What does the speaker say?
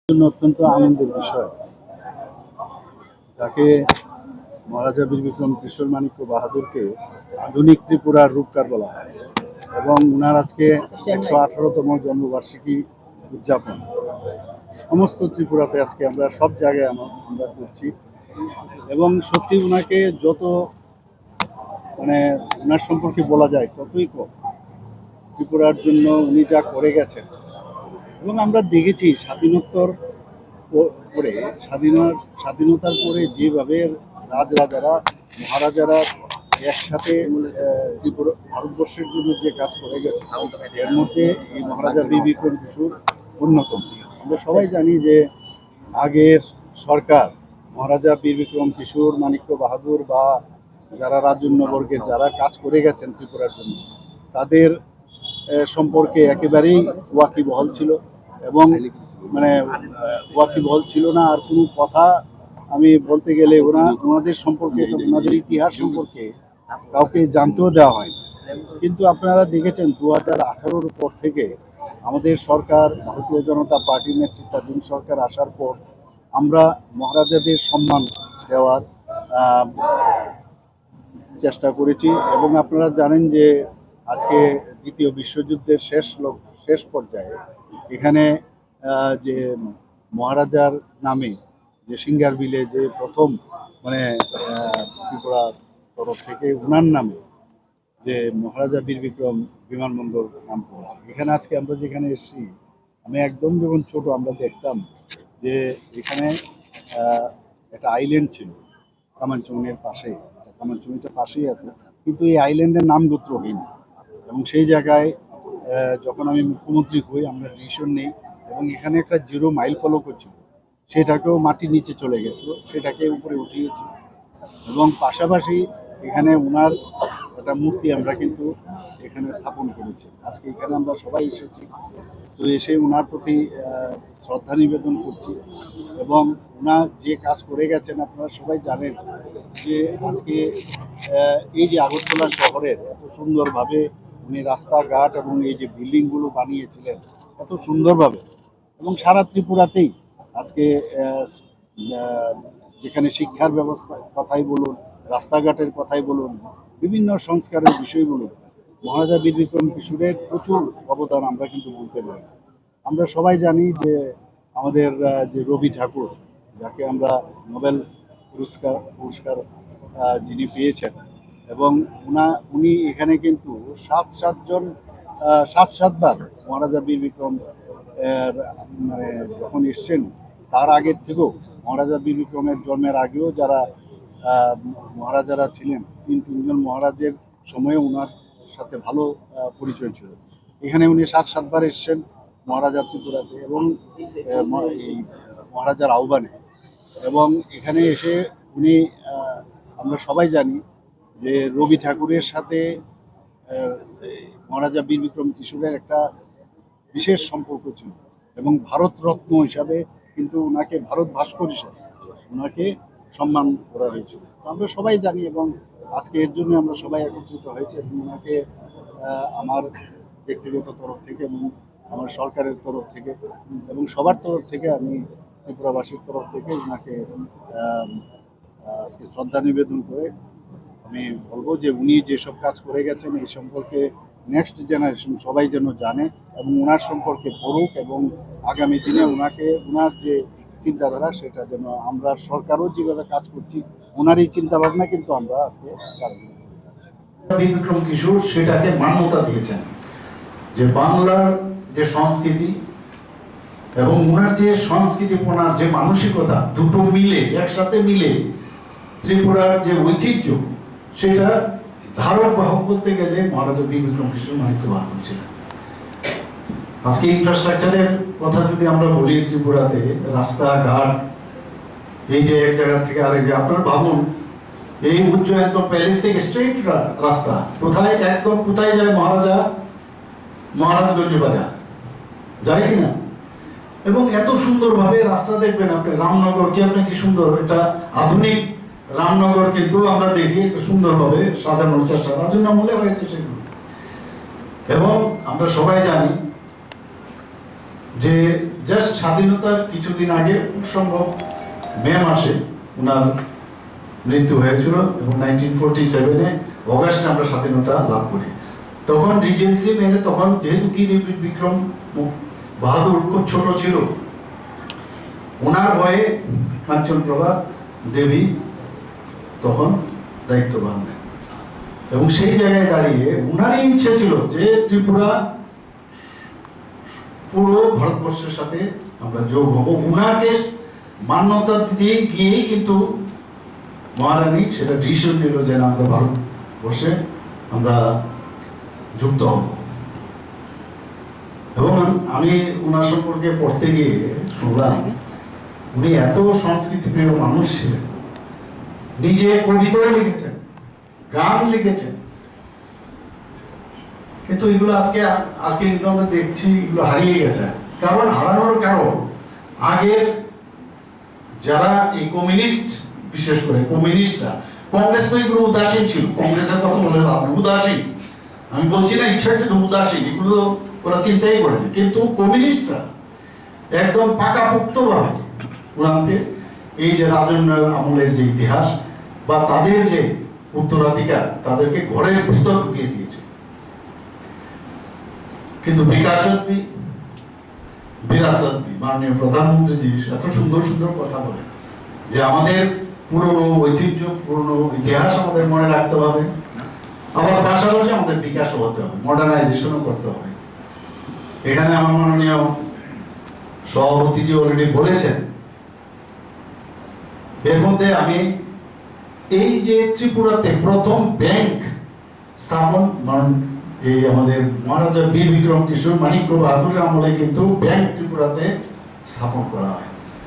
জন্য অত্যন্ত আনন্দের বিষয়, যাকে মহারাজা বীর বিক্রম কিশোর মাণিক্য বাহাদুরকে আধুনিক ত্রিপুরার রূপকার বলা হয় এবং ওনার আজকে 118তম জন্মবার্ষিকী উদযাপন সমস্ত ত্রিপুরাতে আজকে আমরা সব জায়গায় আমরা করছি এবং সত্যি ওনাকে যত ওনার সম্পর্কে বলা যায় ততই কম। ত্রিপুরার জন্য উনি যা করে গেছেন এবং আমরা দেখেছি স্বাধীনোত্তর পরে স্বাধীনতার পরে যেভাবে রাজরাজারা মহারাজারা একসাথে ত্রিপুরা ভারতবর্ষের জন্য যে কাজ করে গেছে এর মধ্যে এই মহারাজা বীর বিক্রম কিশোর অন্যতম। আমরা সবাই জানি যে আগের সরকার মহারাজা বীর বিক্রম কিশোর মাণিক্য বাহাদুর বা যারা রাজন্যবর্গের যারা কাজ করে গেছেন ত্রিপুরার জন্য তাদের সম্পর্কে একেবারেই ওয়াকিবহাল ছিল এবং ওয়াকিবহাল ছিল না। আর কোনো কথা আমি বলতে গেলে ওনাদের সম্পর্কে ওনাদের ইতিহাস সম্পর্কে কাউকে জানতেও দেওয়া হয়। কিন্তু আপনারা দেখেছেন 2018-র পর থেকে আমাদের সরকার ভারতীয় জনতা পার্টির নেতৃত্বাধীন সরকার আসার পর আমরা মহারাজাদের সম্মান দেওয়ার চেষ্টা করেছি এবং আপনারা জানেন যে আজকে দ্বিতীয় বিশ্বযুদ্ধের শেষ পর্যায়ে এখানে যে মহারাজার নামে যে সিঙ্গার বিলে যে প্রথম ত্রিপুরা তরফ থেকে ওনার নামে যে মহারাজা বীর বিক্রম বিমানবন্দর নাম করেছে। এখানে আজকে আমরা যেখানে এসেছি, আমি একদম যখন ছোট আমরা দেখতাম যে এখানে একটা আইল্যান্ড ছিল কামানচুংয়ের পাশে, কামানচুংটা পাশেই আছে, কিন্তু এই আইল্যান্ডের নাম গোত্রহীন এবং সেই জায়গায় যখন আমি মুখ্যমন্ত্রী হই আমরা ডিসিশন নেই এবং এখানে একটা 0 মাইল ফলো করছিল, সেটাকেও মাটির নিচে চলে গেছিলো, সেটাকে উপরে উঠিয়েছি এবং পাশাপাশি এখানে ওনার একটা মূর্তি আমরা কিন্তু এখানে স্থাপন করেছি। আজকে এখানে আমরা সবাই এসেছি, তো এসে ওনার প্রতি শ্রদ্ধা নিবেদন করছি এবং ওনার যে কাজ করে গেছেন আপনারা সবাই জানেন যে আজকে এই যে আগরতলা শহরের এত সুন্দরভাবে উনি রাস্তাঘাট এবং এই যে বিল্ডিংগুলো বানিয়েছিলেন এত সুন্দরভাবে এবং সারা ত্রিপুরাতেই আজকে যেখানে শিক্ষার ব্যবস্থার কথাই বলুন, রাস্তাঘাটের কথাই বলুন, বিভিন্ন সংস্কারের বিষয় বলুন, মহারাজা বীর বিক্রম কিশোরের প্রচুর অবদান আমরা কিন্তু বলতে পারি। আমরা সবাই জানি যে আমাদের যে রবি ঠাকুর, যাকে আমরা নোবেল পুরস্কার যিনি পেয়েছেন এবং উনি এখানে কিন্তু 7-7বার মহারাজা বীর বিক্রম যখন এসছেন তার আগের থেকেও মহারাজা বীর বিক্রমের জন্মের আগেও যারা মহারাজারা ছিলেন 3জন মহারাজের সময়ে ওনার সাথে ভালো পরিচয় ছিল। এখানে উনি 7-7বার এসছেন মহারাজা ত্রিপুরাতে এবং এই মহারাজার আহ্বানে এবং এখানে এসে উনি আমরা সবাই জানি যে রবি ঠাকুরের সাথে মহারাজা বীর বিক্রম কিশোরের একটা বিশেষ সম্পর্ক ছিল এবং ভারতরত্ন হিসাবে কিন্তু ওনাকে ভারত ভাস্কর হিসাবে ওনাকে সম্মান করা হয়েছিল। তো আমরা সবাই জানি এবং আজকে এর জন্য আমরা সবাই একত্রিত হয়েছে এবং ওনাকে আমার ব্যক্তিগত তরফ থেকে এবং আমার সরকারের তরফ থেকে এবং সবার তরফ থেকে আমি ত্রিপুরাবাসীর তরফ থেকে ওনাকে আজকে শ্রদ্ধা নিবেদন করে আমি বলবো যে উনি যেসব কাজ করে গেছেন এই সম্পর্কে নেক্সট জেনারেশন সবাই যেন জানে এবং ওনার সম্পর্কে পড়ুক এবং আগামী দিনে ওনার যে চিন্তাধারা সেটা যেন আমরা সরকারও যেভাবে কাজ করছি ওনার এই চিন্তাভাবনা কিন্তু আমরা আজকে বীর বিক্রম কিশোর সেটাকে মান্যতা দিয়েছেন যে বাংলার যে সংস্কৃতি এবং ওনার যে সংস্কৃতিপনার যে মানসিকতা দুটো মিলে একসাথে মিলে ত্রিপুরার যে ঐতিহ্য সেটা ধারক বাহক বলতে গেলে মহারাজা বীর বিক্রম কিশোর মাণিক্য বাহাদুর ছিলেন। আজকে ইনফ্রাস্ট্রাকচারের কথা যদি আমরা বলি ত্রিপুরাতে রাস্তাঘাট এই যে এক জায়গা থেকে আরেক জায়গা আপনারা ভাবুন এই উজ্জয়ন্ত প্যালেস থেকে স্ট্রেট রাস্তা কোথায় যায় মহারাজগঞ্জ বাজার যায় কিনা এবং এত সুন্দরভাবে রাস্তা দেখবেন আপনি রামনগর কি সুন্দর এটা আধুনিক রামনগর কিন্তু আমরা দেখি একটু সুন্দরভাবে সাজানোর চেষ্টা রাজন্য আমলে হয়েছে সেগুলো এবং আমরা সবাই জানি যে জাস্ট স্বাধীনতার কিছুদিন আগে খুব সম্ভব মে মাসে ওনার মৃত্যু হয়েছিল এবং 1947-এ অগাস্টে আমরা স্বাধীনতা লাভ করি। তখন রিজেন্সি মেনে তখন যেহেতু কি বিক্রম বাহাদুর খুব ছোট ছিল, ওনার ভয়ে কাঞ্চনপ্রভা দেবী তখন দায়িত্ববান নেন এবং সেই জায়গায় দাঁড়িয়ে ওনারই ইচ্ছে ছিল যে ত্রিপুরা পুরো ভারতবর্ষের সাথে আমরা যোগ হব। ওনাকে মান্যতা দিতে গিয়েই কিন্তু মহারানী সেটা ডিসিশন নিল যে না, আমরা ভারতবর্ষে আমরা যুক্ত হব। এবং আমি ওনার সম্পর্কে পড়তে গিয়ে শুনলাম উনি এত সংস্কৃতিপ্রিয় মানুষ ছিলেন, নিজে কবিতাও লিখেছেন, গান লিখেছেন, কিন্তু এগুলো আজকে কিন্তু আমরা দেখছি এগুলো হারিয়ে গেছে। কারণ হারানোর কারণ আগের যারা এই কমিউনিস্ট, বিশেষ করে কমিউনিস্টরা, কংগ্রেস তো এগুলো উদাসীন ছিল, কংগ্রেসের কথা বলে লাভ নেই, উদাসীন। আমি বলছি না ইচ্ছাকৃত উদাসীন, এগুলো ওরা চিন্তাই করেনি, কিন্তু কমিউনিস্টরা একদম পাকাপোক্তভাবে ওনাকে এই যে রাজন্যের আমলের যে ইতিহাস বা তাদের যে উত্তরাধিকার তাদেরকে ঘরের ভিতর ঢুকিয়ে দিয়েছে। কিন্তু বিরাসতবি মাননীয় প্রধানমন্ত্রীজি এত সুন্দর সুন্দর কথা বলে যে আমাদের পুরনো ঐতিহ্য, পুরনো ইতিহাস আমাদের মনে রাখতে হবে, আবার পাশাপাশি আমাদের বিকাশও হতে হবে, মডার্নাইজেশনও করতে হবে। এখানে আমার মাননীয় সভাপতিজি অলরেডি বলেছেন। এর মধ্যে আমি এই যে ত্রিপুরাতে প্রথম ব্যাংক স্থাপন, এই আমাদের মহারাজা বীর বিক্রম কিশোর মানিক্য বাহাদুরের আমলে কিন্তু ব্যাংক ত্রিপুরাতে স্থাপন করা হয়।